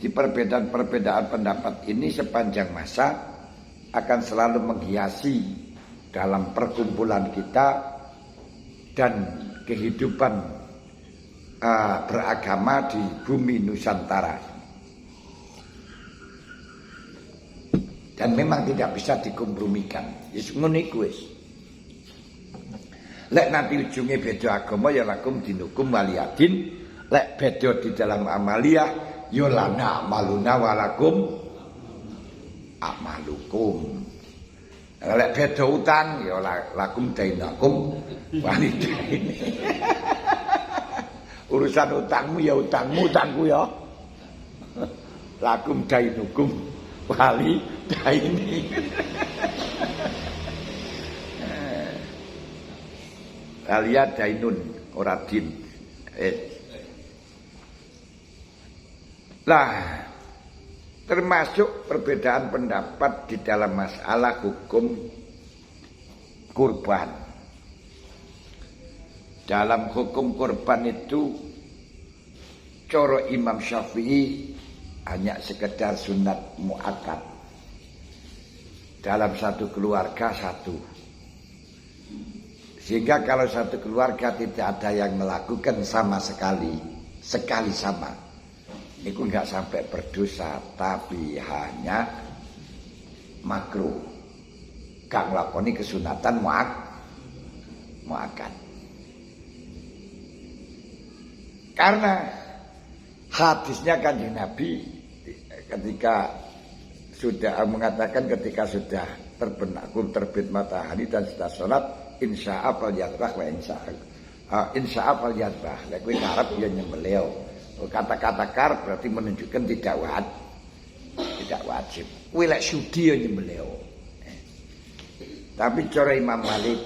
Di perbedaan-perbedaan pendapat ini sepanjang masa akan selalu menghiasi dalam perkumpulan kita dan kehidupan beragama di bumi Nusantara. Dan memang tidak bisa dikompromikan. Wis ngono iku wis. Lek nanti ujungnya beda agama ya lakum dinukum waliyadin. Lek beda di dalam amaliyah ya lana maluna walakum amalukum. Lek beda utang ya lakum dainakum walidain. Urusan utangmu ya utangku ya. Lakum dainukum walidaini. Alia dainun ora din. Lah, termasuk perbedaan pendapat di dalam masalah hukum kurban. Dalam hukum kurban itu coro Imam Syafi'i hanya sekedar sunat muakkad. Dalam satu keluarga satu. Sehingga kalau satu keluarga tidak ada yang melakukan sama sekali sama, itu enggak sampai berdosa, tapi hanya makruh. Gak ngelakoni kesunatan muakkad. Karena hadisnya Kanjeng Nabi ketika sudah mengatakan ketika sudah terbit matahari dan sudah sholat, insya'a fal yadbah wa insya'a fal yadbah. Lek kowe karep ya nyembelih. Kata-kata karep berarti menunjukkan tidak wajib. Kowe lek sudi ya nyembelih. Tapi cara Imam Malik,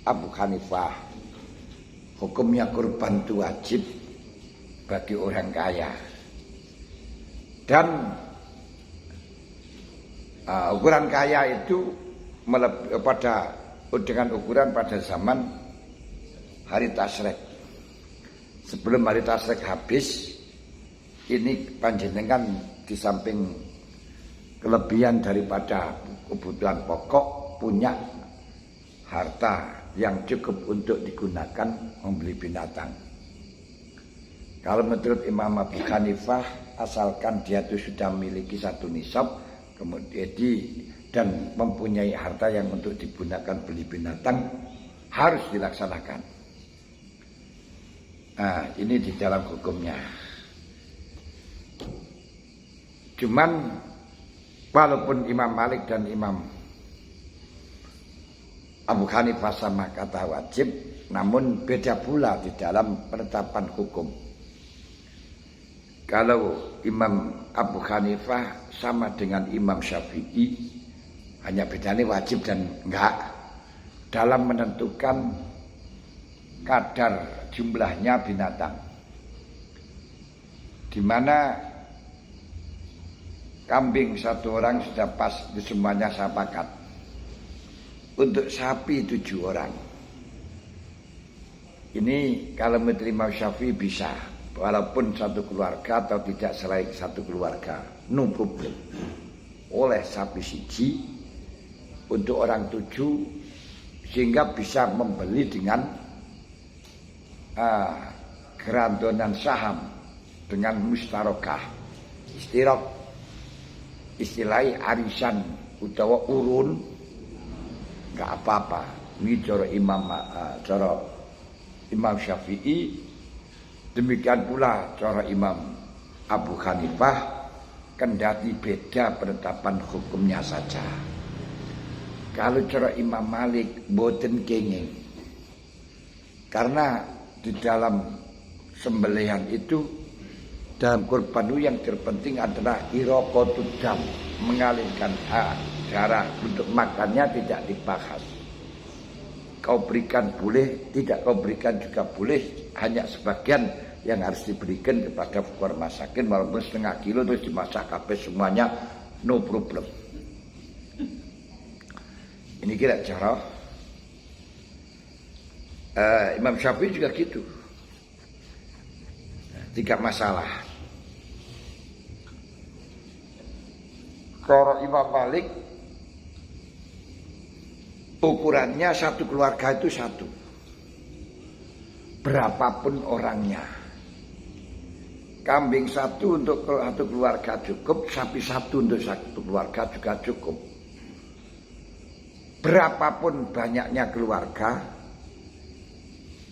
Abu Hanifah, hukumnya kurban itu wajib bagi orang kaya. Dan ukuran kaya itu dengan ukuran pada zaman hari Tasyrik. Sebelum hari Tasyrik habis, ini panjenengan di samping kelebihan daripada kebutuhan pokok, punya harta yang cukup untuk digunakan membeli binatang. Kalau menurut Imam Abu Hanifah, asalkan dia itu sudah memiliki satu nisab, kemudian dan mempunyai harta yang untuk digunakan beli binatang, harus dilaksanakan. Nah, ini di dalam hukumnya. Cuman walaupun Imam Malik dan Imam Abu Hanifah sama kata wajib, namun beda pula di dalam penetapan hukum. Kalau Imam Abu Hanifah sama dengan Imam Syafi'i, hanya bedanya wajib dan enggak dalam menentukan kadar jumlahnya binatang. Di mana kambing satu orang sudah pas, semuanya sepakat. Untuk sapi 7 orang. Ini kalau menurut Imam Syafi'i bisa, walaupun satu keluarga atau tidak selain satu keluarga, no problem. Oleh sapi siji untuk orang 7, sehingga bisa membeli dengan gerandonan saham dengan mustarokah. Istilahnya arisan utawa urun, enggak apa-apa. Ini cara Imam Syafi'i, demikian pula cara Imam Abu Hanifah, kendati beda penetapan hukumnya saja. Kalau cara Imam Malik boten kenging. Karena di dalam sembelihan itu, dalam kurban yang terpenting adalah iraqatud dam, mengalirkan darah. Untuk makannya tidak dibahas. Kau berikan boleh, tidak kau berikan juga boleh. Hanya sebagian yang harus diberikan kepada fakir masakin, walaupun setengah kilo terus dimasak habis semuanya, no problem. Ini kira cara Imam Syafi'i juga gitu. Tidak masalah. Cara Imam Malik ukurannya satu keluarga itu satu, berapapun orangnya. Kambing satu untuk satu keluarga cukup, sapi satu untuk satu keluarga juga cukup. Berapapun banyaknya keluarga,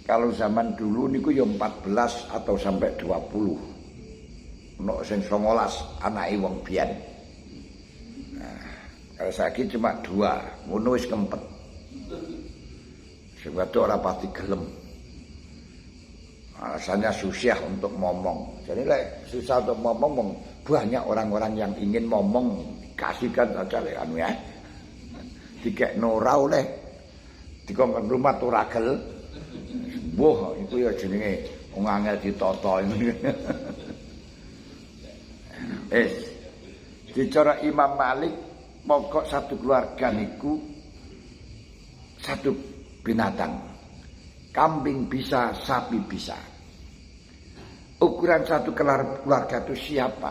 kalau zaman dulu niku ya 14 atau sampai 20. Ono sing 19 anake wong biyen. Nah, kalau saiki cuma 2, ngono wis kempet. Sebab itu ora pati gelem. Alasannya susah untuk ngomong. Jadi susah untuk ngomong, banyak orang-orang yang ingin ngomong, kasihkan saja anu ya. Dikek nora oleh dikongkon rumah tuh ragel. Wah, itu ya jenenge wong angel ditata ini. Dicara Imam Malik pokok satu keluarga niku satu binatang. Kambing bisa, sapi bisa. Ukuran satu keluarga itu siapa?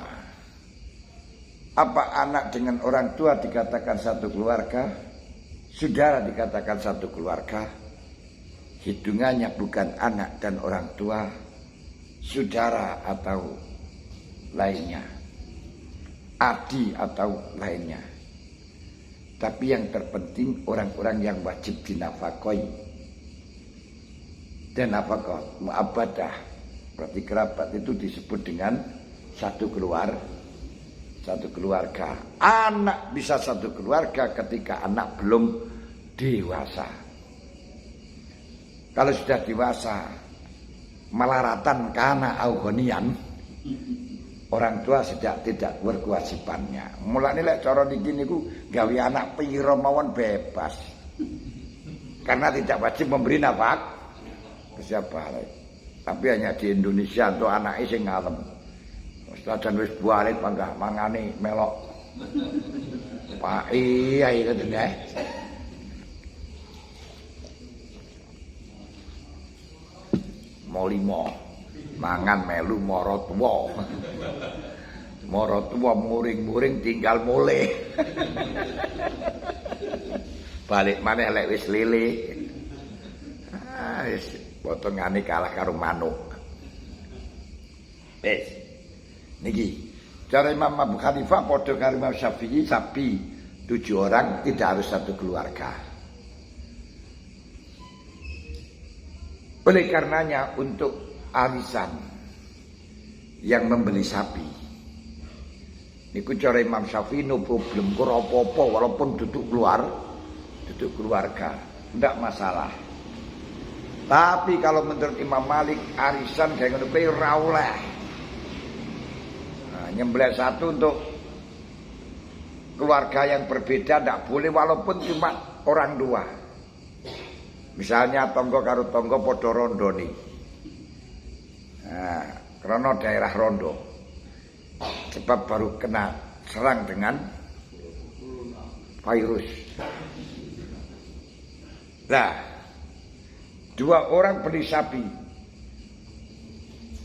Apa anak dengan orang tua dikatakan satu keluarga? Saudara dikatakan satu keluarga? Hitungannya bukan anak dan orang tua, saudara atau lainnya, adik atau lainnya. Tapi yang terpenting orang-orang yang wajib dinafakoi. Dan nafkah mu'abbadah, berarti kerabat itu disebut dengan satu keluarga. Anak bisa satu keluarga ketika anak belum dewasa. Kalau sudah dewasa, malaratan kana aughonian, orang tua sudah tidak berkewajibannya. Mulane lek cara niki niku gawe anak pira mawon bebas. Karena tidak wajib memberi nafkah siapa. Tapi hanya di Indonesia untuk anaknya sing ngalem. Ustadan wis bualit panggah mangane melok. Pak iya itu deh. Molimo mangan melu mara tuwa. Mara tuwa muring-muring tinggal mulih. Balik maneh lek wis lele. Wis potongane kalah karo manuk. Niki cara Imam Abu Hanifah padha karo Imam Syafi'i, sapi 7 orang tidak harus satu keluarga. Oleh karenanya untuk arisan yang membeli sapi niku cara Imam Syafi'i no problem ora apa-apa walaupun duduk keluarga, ndak masalah. Tapi kalau menurut Imam Malik arisan kayak ngono kuwi ora oleh. Nah, nyembelih satu untuk keluarga yang berbeda ndak boleh walaupun cuma orang 2. Misalnya tonggo karo tonggo padha rondone. Nah, karena daerah rondo. Sebab baru kena serang dengan virus. Nah, 2 orang beli sapi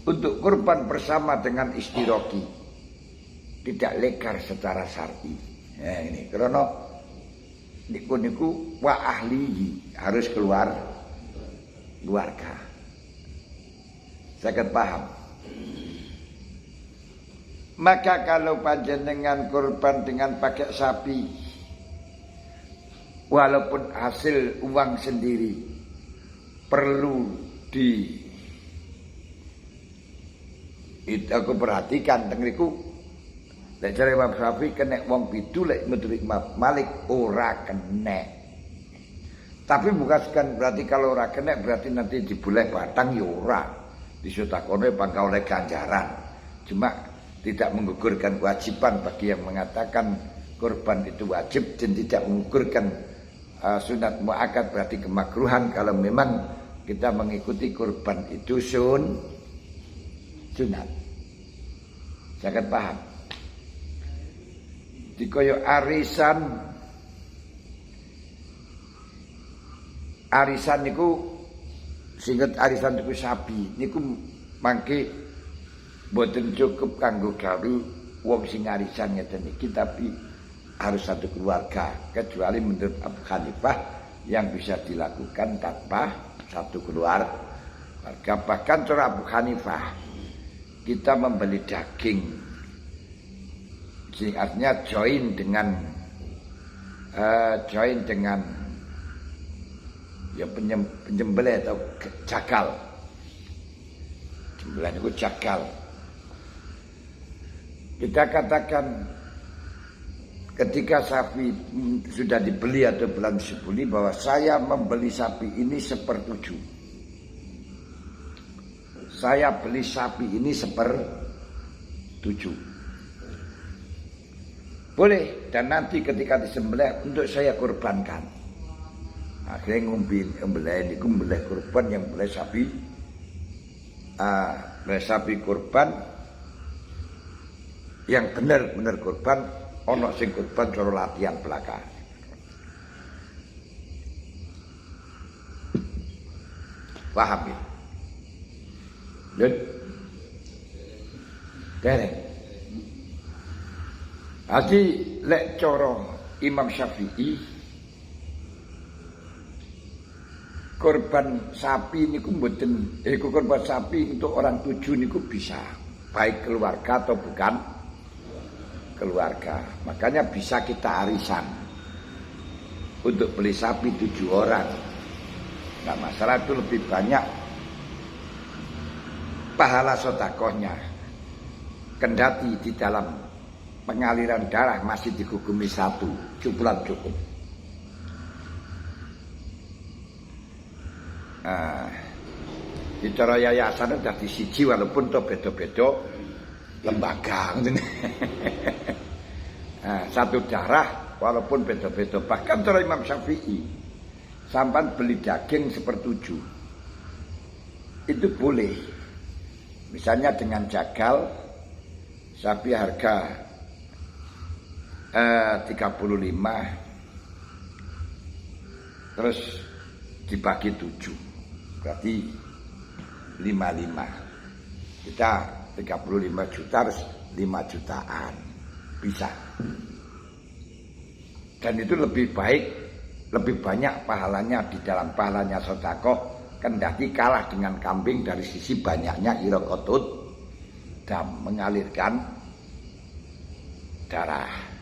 untuk kurban bersama dengan istiroki tidak legal secara syar'i. Ya ini karena niku wa ahlihi harus keluarga. Saged paham. Maka kalau panjenengan kurban dengan pakai sapi, walaupun hasil uang sendiri, perlu itu aku perhatikan tengriku lek jare Imam Syafi'i kena wong bidu, lek menurut Imam Malik ora kena. Tapi bukan berarti kalau ora kena berarti nanti dibuleh batang ya ora. Disedekahne pangka oleh ganjaran. Cuma tidak menggugurkan kewajiban bagi yang mengatakan kurban itu wajib dan tidak menggugurkan sunat muakkad berarti kemakruhan kalau memang kita mengikuti kurban itu sunat. Jangan paham. Dikoyo arisan niku singkat arisan niku sapi niku mangke boten cukup kanggo gawe wong sing arisan ngeten iki, tapi harus satu keluarga, kecuali menurut Abu Hanifah yang bisa dilakukan tanpa satu keluarga. Bahkan cara Abu Hanifah, kita membeli daging, artinya join dengan ya penyembelih atau jagal. Jembelih itu jagal. Kita katakan ketika sapi sudah dibeli atau belum dibeli, bahwa saya membeli sapi ini 1/7. Saya beli sapi ini 1/7. Boleh, dan nanti ketika disembelih untuk saya kurbankan. Akhirnya ngembelih kurban, yang beli sapi kurban yang benar-benar kurban, ono sing kurban cara latihan belaka. Paham ya? Dan dereng. Jadi lek cara Imam Syafi'i, korban sapi niku mboten, korban sapi untuk orang 7 niku bisa, baik keluarga atau bukan keluarga. Makanya bisa kita arisan untuk beli sapi 7 orang. Nah, masalah itu lebih banyak pahala sedekahnya. Kendati di dalam pengaliran darah masih dihukumi 1, cukup. Di cara yayasan sudah disiji walaupun itu beda-beda lembaga. Satu darah walaupun beda-beda. Bahkan cara Imam Syafi'i, sampan beli daging 1/7 itu boleh. Misalnya dengan jagal, sapi harga 35, terus dibagi 7, berarti 55. Kita 35 juta harus 5 jutaan, bisa. Dan itu lebih baik, lebih banyak pahalanya di dalam pahalanya sedekah, kendati kalah dengan kambing dari sisi banyaknya irokotut dan mengalirkan darah.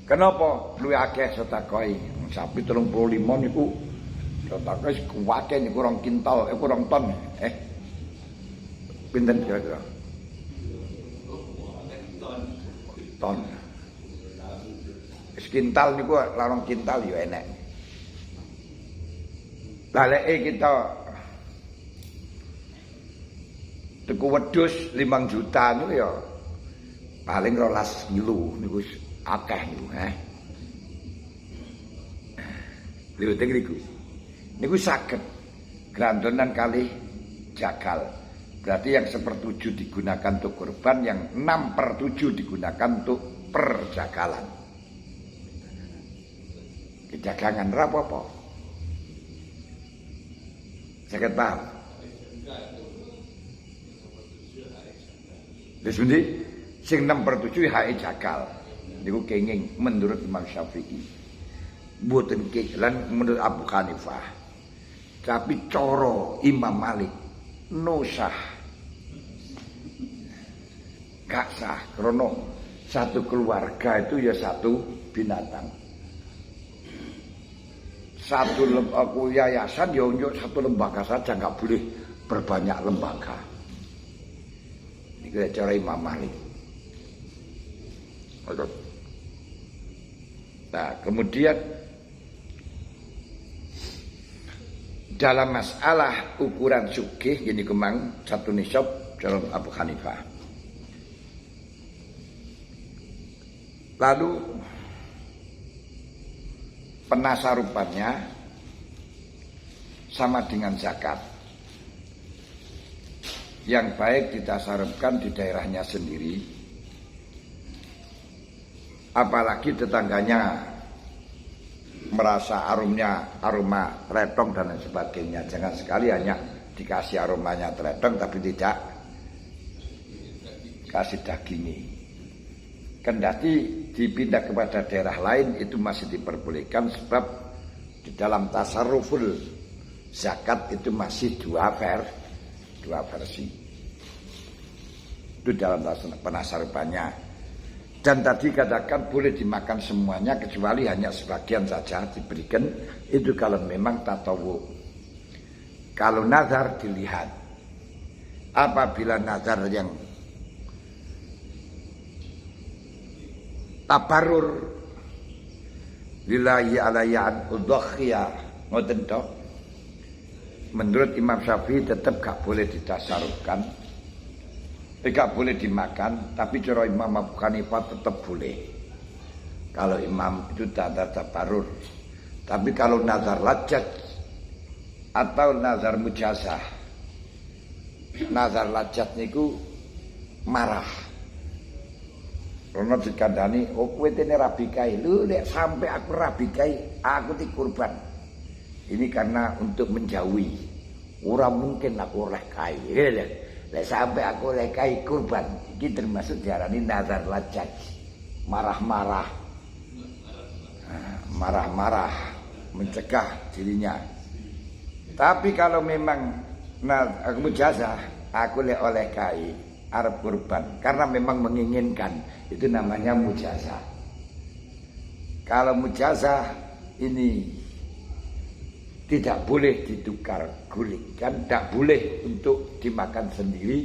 Kenapa luwih akeh sedekah? Sapi 35 niku sedekah kuwate niku 2 kintal, 2 ton. Pinten kira-kira? Ton. Sekintal niku 2 kintal ya enek. Baleke kita tuku wedhus 5 juta niku ya paling 12 kilo niku akeh niku, Lho niku saged grandonan kali jagal. Berarti yang 1/7 digunakan untuk kurban, yang 6/7 digunakan untuk perjagalan. Kejagangan apa-apa. Saged paham? Wis pundi? Sing 6/7 hake jagal. Niku kenging menurut Imam Syafi'i. Mboten kelan menurut Abu Hanifah. Tapi cara Imam Malik nosah. Gak sah, karena satu keluarga itu ya satu binatang. Satu yayasan ya unjuk satu lembaga saja, nggak boleh berbanyak lembaga. Ini cara Imam Malik. Nah, kemudian dalam masalah ukuran sugih ini kemang 1 nisab cara Abu Hanifah. Lalu penasarupannya sama dengan zakat. Yang baik ditasarufkan di daerahnya sendiri. Apalagi tetangganya merasa aroma teretong dan lain sebagainya. Jangan sekali hanya dikasih aromanya teretong tapi tidak kasih dagingi. kendati dipindah kepada daerah lain itu masih diperbolehkan, sebab di dalam tasarruful zakat itu masih dua versi. Itu dalam penasarrufannya. Dan tadi katakan boleh dimakan semuanya kecuali hanya sebagian saja diberikan, itu kalau memang tatawu. Kalau nazar dilihat, apabila nazar yang tabarrur lillahi alayyan udhiyah ngoten tok, menurut Imam Syafi'i tetap gak boleh ditasarrufkan, gak boleh dimakan, tapi cara Imam Abu Hanifah tetap boleh. Kalau imam itu nazar tabarrur. Tapi kalau nazar lajat atau nazar mujazah, nazar lajat niku marah. Rono dikandani, oh kowe tene rabikai, lho nek sampai aku rabikai, aku dikurban. Ini karena untuk menjauhi. Ora mungkin aku oleh kai. Lek sampai aku oleh kai kurban, iki termasuk diarani nazar lajat. Marah-marah. Marah-marah mencegah dirinya. Tapi kalau memang aku mujazah, aku lek oleh kai arep kurban karena memang menginginkan, itu namanya mujazah. Kalau mujazah ini tidak boleh ditukar gulingkan, tidak boleh untuk dimakan sendiri,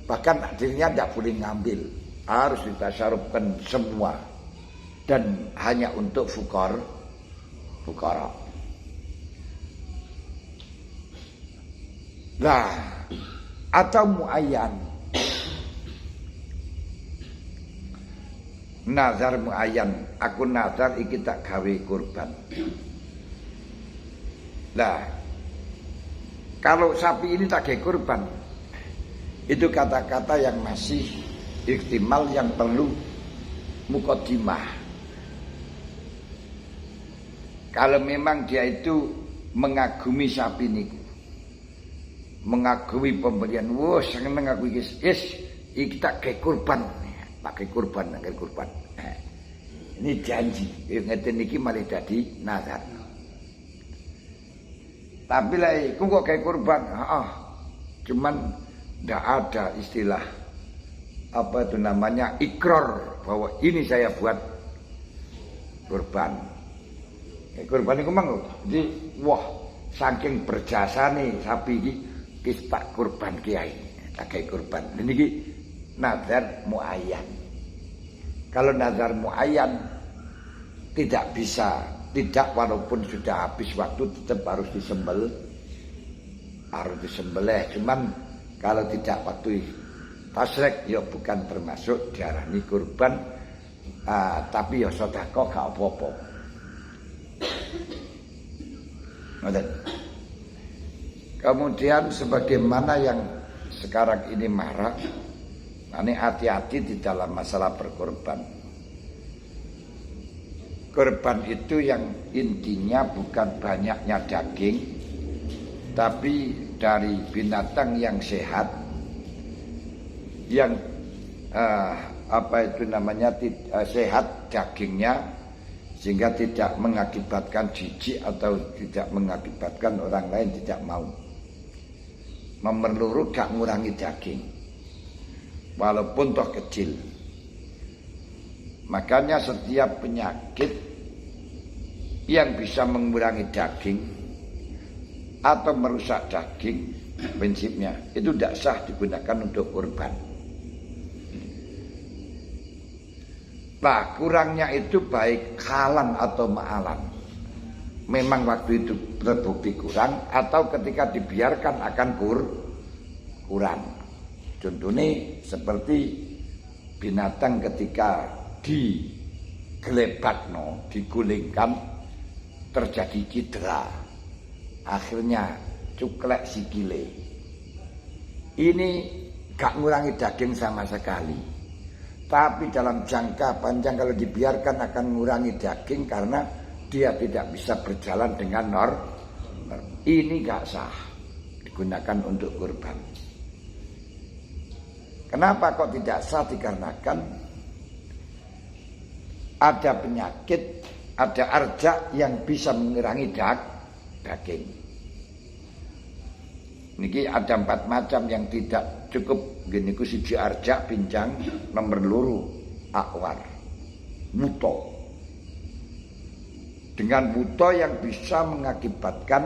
bahkan dirinya tidak boleh ngambil, harus ditasarrufkan semua dan hanya untuk fukara. Nah, atau muayyan, nazar muayyan, aku nazar iki tak gawe kurban. Nah, kalau sapi ini tak gawe kurban, itu kata-kata yang masih ihtimal, yang perlu muqaddimah. Kalau memang dia itu mengagumi sapi niku, mengagumi pemberian, wah seneng aku iki tak gawe kurban, pakai kurban. Ini janji, ngeten iki malah dadi nazar. Tapi lah, aku kok kayak kurban, cuman tidak ada istilah apa itu namanya ikrar bahwa ini saya buat kurban. Kurban itu mang, jadi wah saking berjasa nih sapi ini kita kurban kiai, tak kayak kurban. Ini nazar muayyan. Kalau nazar muayyan tidak bisa. Tidak, walaupun sudah habis waktu tetap harus disembelih. Cuman kalau tidak waktu tasrek ya bukan termasuk diarani kurban, tapi ya sedekah gak apa-apa. Kemudian sebagaimana yang sekarang ini marak, ini hati-hati di dalam masalah berkorban. Kurban itu yang intinya bukan banyaknya daging, tapi dari binatang yang sehat, yang sehat dagingnya, sehingga tidak mengakibatkan jijik atau tidak mengakibatkan orang lain tidak mau. Memerluru gak ngurangi daging, walaupun toh kecil. Makanya setiap penyakit yang bisa mengurangi daging atau merusak daging, prinsipnya itu tidak sah digunakan untuk kurban. Nah, kurangnya itu baik halan atau ma'alan. Memang waktu itu terbukti kurang, atau ketika dibiarkan akan kurang. Contohnya seperti binatang ketika digelebatno, digulingkan, terjadi cedera, akhirnya cuklek sikile. Ini gak ngurangi daging sama sekali, tapi dalam jangka panjang kalau dibiarkan akan mengurangi daging karena dia tidak bisa berjalan dengan normal. Ini gak sah digunakan untuk kurban. Kenapa kok tidak sah? Dikarenakan ada penyakit, ada arja yang bisa mengurangi daging. Niki ada 4 macam yang tidak cukup. Gini ku siji arja pinjang, nomor loro akwar, buto. Dengan buto yang bisa mengakibatkan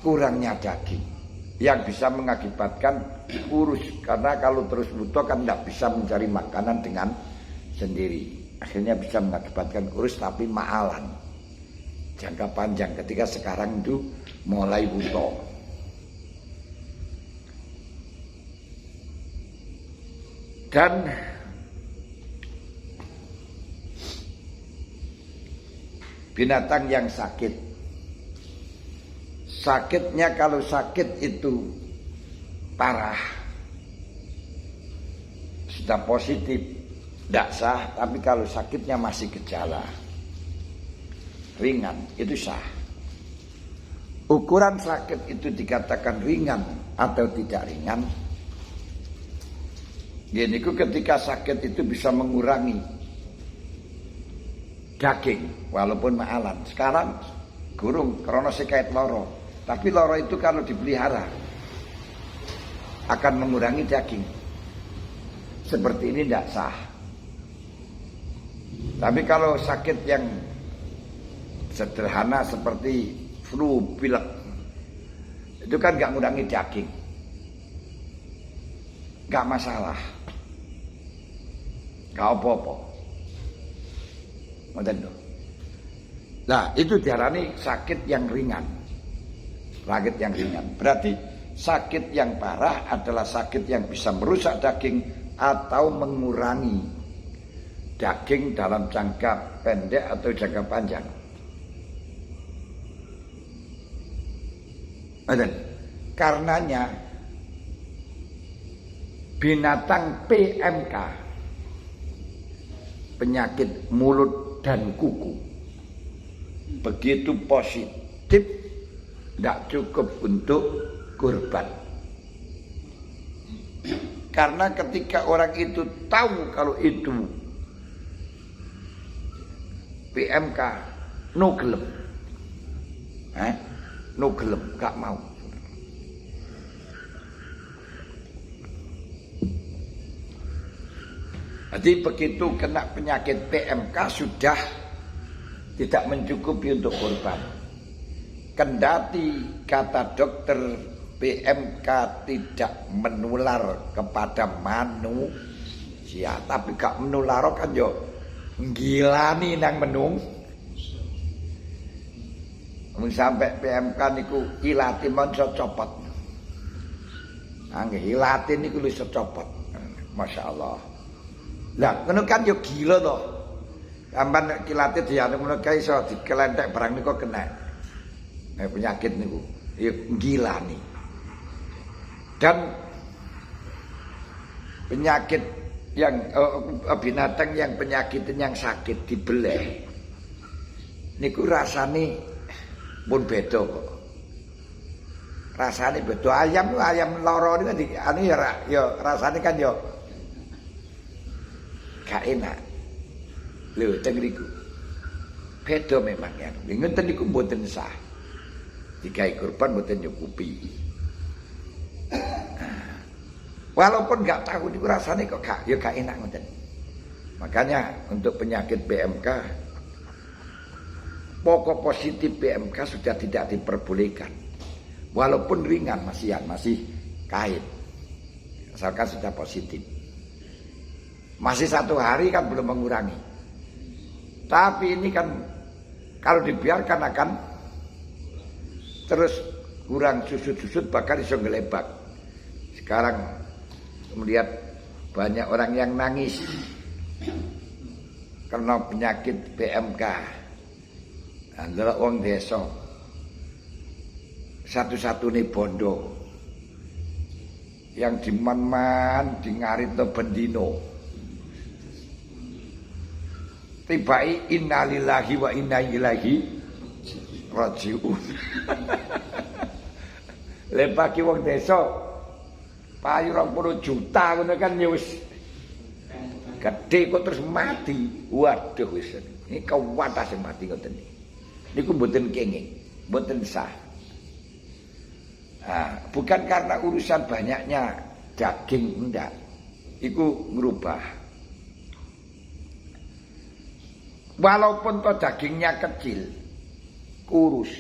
kurangnya daging, yang bisa mengakibatkan kurus, karena kalau terus buto kan tidak bisa mencari makanan dengan sendiri, akhirnya bisa mengakibatkan kurus tapi maalan jangka panjang. Ketika sekarang itu mulai buto. Dan binatang yang sakit, sakitnya kalau sakit itu parah, sudah positif, tidak sah. Tapi kalau sakitnya masih gejala ringan, itu sah. Ukuran sakit itu dikatakan ringan atau tidak ringan. Gini ku ketika sakit itu bisa mengurangi daging walaupun maalan. Sekarang gurung karena sekait loro, tapi loro itu kalau dipelihara akan mengurangi daging. Seperti ini tidak sah. Tapi kalau sakit yang sederhana seperti flu, pilek, itu kan gak mengurangi daging, gak masalah, gak apa-apa. Nah itu diarani sakit yang ringan. Sakit yang ringan berarti sakit yang parah adalah sakit yang bisa merusak daging atau mengurangi daging dalam jangka pendek atau jangka panjang. Karenanya binatang PMK, penyakit mulut dan kuku, begitu positif tidak cukup untuk kurban. Karena ketika orang itu tahu kalau itu PMK, no gelem, no gelem, gak mau. Jadi begitu kena penyakit PMK sudah tidak mencukupi untuk kurban. Kendati kata dokter PMK tidak menular kepada manusia, tapi gak menular kan yo ngilani nang menung. Sampai PMK niku ilati monso copot. Nggih ilati niku wis copot. Masyaallah. Lah ngono kan yo gila to. Sampeyan nek kilate dianu ngono kae iso dikelentek barang niku kena. Penyakit niku ya ngilani. Dan penyakit yang binatang yang penyakitan yang sakit dibeleh niku rasane pun beda kok. Rasane beda. Ayam loro niku anu ya rasane kan ya gak enak. Lho teng niku beda memang ya. Ngoten niku mboten sah. Digawe kurban mboten nyukupi. Walaupun gak tahu niku rasane kok gak enak ngoten. Makanya untuk penyakit PMK, pokok positif PMK sudah tidak diperbolehkan. Walaupun ringan masih kait. Asalkan sudah positif. Masih 1 hari kan belum mengurangi. Tapi ini kan kalau dibiarkan akan terus kurang susut-susut, bahkan iso ngelebak. Sekarang melihat banyak orang yang nangis karena penyakit PMK. Adalah wong desa satu-satunya bondo yang diman-man di ngaritno bendino. Tibai innalillahi wa inna ilaihi rajiun. Lebaki wong desa payu 20 juta ngono kan ya wis Gede kok terus mati. Waduh wis. Ini kewata sing mati ngoten iki. Niku mboten kenging, mboten sah. Nah, bukan karena urusan banyaknya daging enggak. Iku ngerubah. Walaupun toh dagingnya kecil, kurus,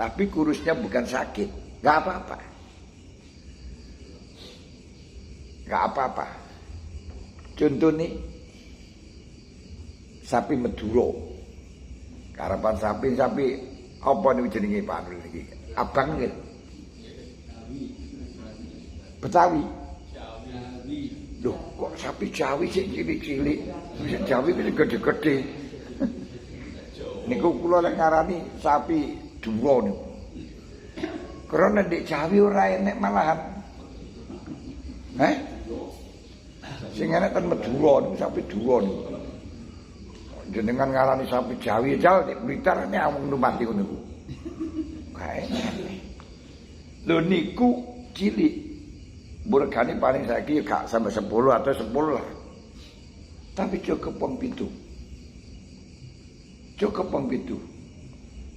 tapi kurusnya bukan sakit, nggak apa-apa, nggak apa-apa. Contoh nih, sapi Madura, karapan sapi apa nih jenenge Pak Nur iki? Abang nggih. Betawi. Loh, kok sapi Jawi sih cilik-cilik? Jawi ini gede-gede. Niku kula lek ngarani sapi Dura niku. Karena ndek Jawi ora enek malahan. Sing enek ten Madura niku sapi Dura niku. Jenengan ngarani sapi Jawi jal nek Blitar nek amung numati ngono niku. Kae. Lho niku cilik. Burgane paling saiki gak sampai 10 atau 10 lah. Tapi cukup wong 7. Cukup wong 7.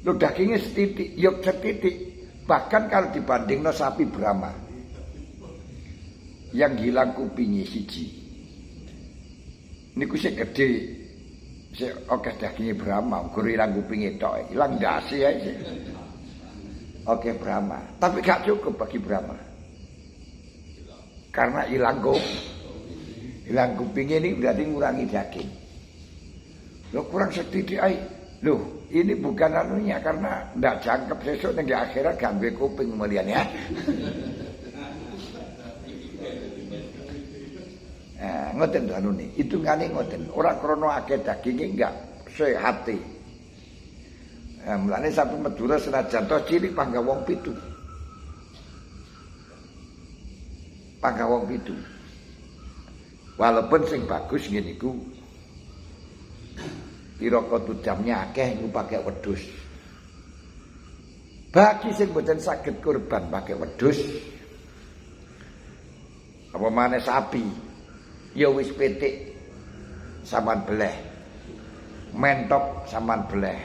Lho dagingnya setitik, yok setitik. Bahkan kalau dibandingno sapi Brahma yang hilang kupingnya siji. Niku sing gede, sing akeh dagingnya Brahma, guru hilang kupingnya tok, hilang dasi ae sih. Oke Brahma, tapi gak cukup bagi Brahma. Karena hilang kupingnya ini berarti ngurangi daging. Loh kurang setitik ay. Loh ini bukan anunya karena ndak jangkep sesuk ning akhirat gak duwe kuping melian ya. Nah, ngoten to anune. Hitungane ngoten. Ora krana akeh daginge enggak sehati. Nah, mulane sapi Madura senajan to cilik pangga wong 7. Pangga wong 7. Walaupun sing bagus ngene iku pira tudamnya akeh iku pakai wedhus. Bagi sing mboten saged kurban pakai wedhus, apa maneh sapi, ya wis pitik sampean beleh. Mentok sampean beleh.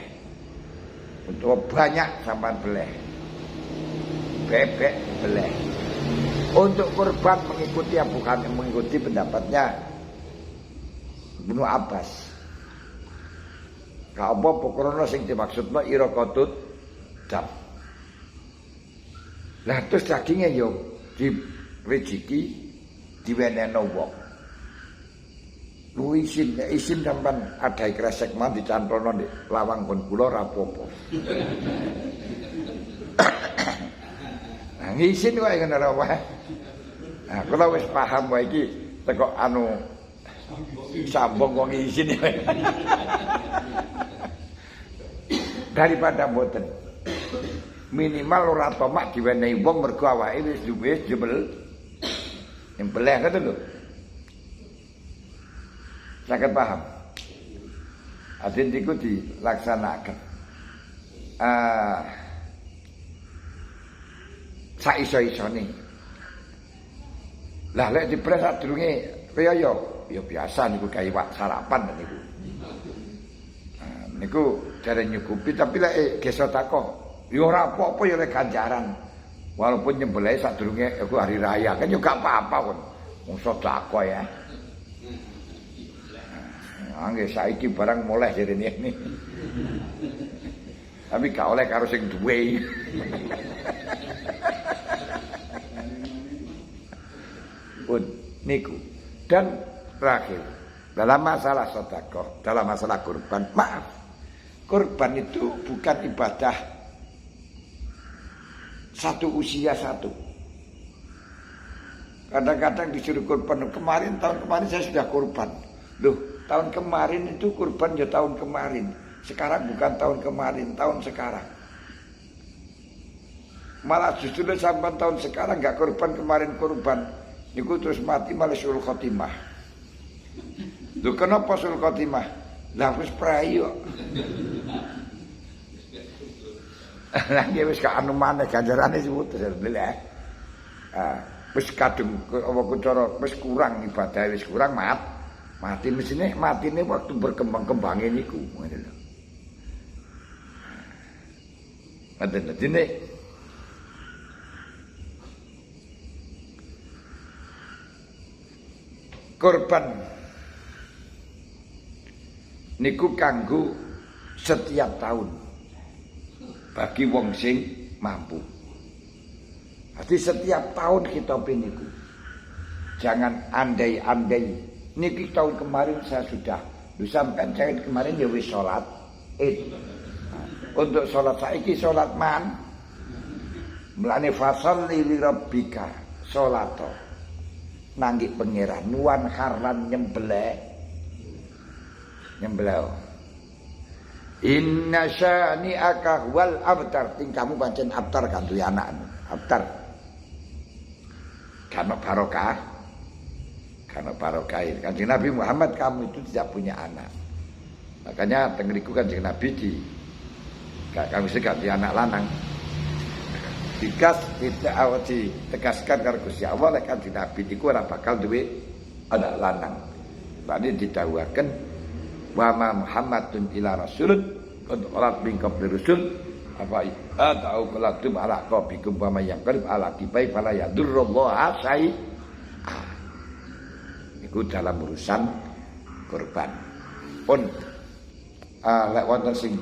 Untuk banyak sampean beleh. Bebek beleh. Untuk kurban mengikuti bukan mengikuti pendapatnya Ibnu Abbas. Ka apa pokoke sing dimaksudna iraqatut dam. Lah terus dagingnya yo di rezeki diwenehno wong. Lu isin sampean adai kresek mah dicantolno ndek lawang kon kula ora apa-apa. Nah ngisin wae ngono ora wae. Nah kula wis paham wae iki teko anu sambung wong isin. Daripada mboten. Minimal ora tomak diwenehi wong mergo awake wis duwe jebel. Embeleh ngoten lho. Saged paham. Adin iku dilaksanaken. Saiso-isone. Lah lek dipres sadurunge kaya ya biasa niku kaya sarapan niku. Niku jare nyukupi tapi lek geso tako ya ora apa-apa ya lek ganjaran. Walaupun nyembelih sadurunge iku hari raya kan yo gak apa-apa kon. Wong sedekah ya. Angge saiki barang mulai jarene ini. Tapi gak oleh karo sing duwe. Pun niku. Dan terakhir, dalam masalah sedekah, dalam masalah kurban, maaf. Kurban itu bukan ibadah satu usia satu. Kadang-kadang disuruh kurban. Tahun kemarin saya sudah kurban. Loh, tahun kemarin itu kurban ya tahun kemarin. Sekarang bukan tahun kemarin, tahun sekarang. Malah justru sampai tahun sekarang gak kurban, kemarin kurban. Niku terus mati malah sul khotimah. Lho kenapa sul khotimah? Lah wis prayo. Lah wis gak anu maneh ganjarane putus alhamdulillah. Wis kadung apa cara wis kurang ibadah wis kurang maaf. Mati matine waktu berkembang-kembangnya niku ngono lho. Dene korban niku kanggo setiap tahun bagi wong sing mampu. Jadi setiap tahun kita niku jangan andai-andai. Niki tahun kemarin saya sudah sampai saya kemarin ya wis salat Id. Untuk salat saiki salat man. Mulane fasholli li rabbika salato. Nanggi pangeran nuwan harlan nyembelih. Inna syani'aka wal abtar. Tingkamu pancen abtar kan duwe anak. Abtar. Karena barokah. Kanjeng Nabi Muhammad, kamu itu tidak punya anak. Makanya tengeriku Kanjeng Nabi kami ganti anak lanang. Ditegaskan karo Gusti Allah lek Kanjeng Nabi niku ora bakal duwe anak lanang. Tadi didhawuhaken wa ma Muhammadun ila rasulun qad qalat min qabli rusul apa atau kalatum ala qabikum wa may yaqrib ala kibai fala yadurrullaha iku dalam urusan korban pun lek wonten sing